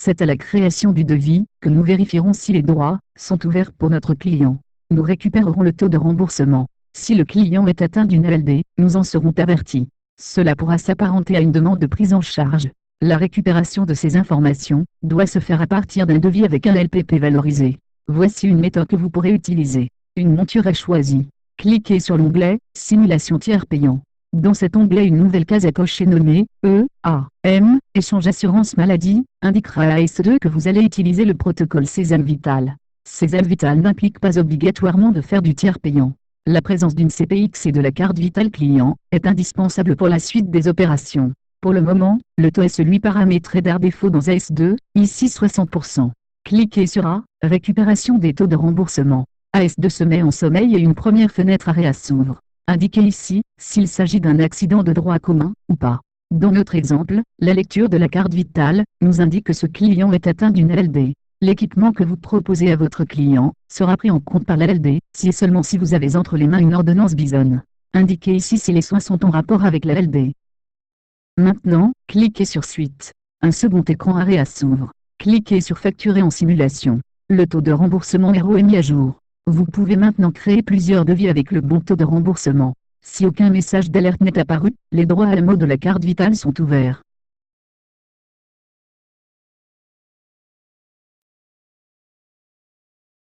C'est à la création du devis que nous vérifierons si les droits sont ouverts pour notre client. Nous récupérerons le taux de remboursement. Si le client est atteint d'une LD, nous en serons avertis. Cela pourra s'apparenter à une demande de prise en charge. La récupération de ces informations doit se faire à partir d'un devis avec un LPP valorisé. Voici une méthode que vous pourrez utiliser. Une monture est choisie. Cliquez sur l'onglet « Simulation tiers payant ». Dans cet onglet, une nouvelle case à cocher nommée « EAM » Échange assurance maladie indiquera à AS2 que vous allez utiliser le protocole Sésame Vital. Sésame Vital n'implique pas obligatoirement de faire du tiers payant. La présence d'une CPX et de la carte Vitale client est indispensable pour la suite des opérations. Pour le moment, le taux est celui paramétré par défaut dans AS2, ici 60%. Cliquez sur A, récupération des taux de remboursement. AS2 se met en sommeil et une première fenêtre AREA s'ouvre. Indiquez ici s'il s'agit d'un accident de droit commun ou pas. Dans notre exemple, la lecture de la carte Vitale nous indique que ce client est atteint d'une LD. L'équipement que vous proposez à votre client sera pris en compte par la LD, si et seulement si vous avez entre les mains une ordonnance Bison. Indiquez ici si les soins sont en rapport avec la LD. Maintenant, cliquez sur Suite. Un second écran AREA s'ouvre. Cliquez sur Facturer en simulation. Le taux de remboursement RO est mis à jour. Vous pouvez maintenant créer plusieurs devis avec le bon taux de remboursement. Si aucun message d'alerte n'est apparu, les droits à la mode de la carte Vitale sont ouverts.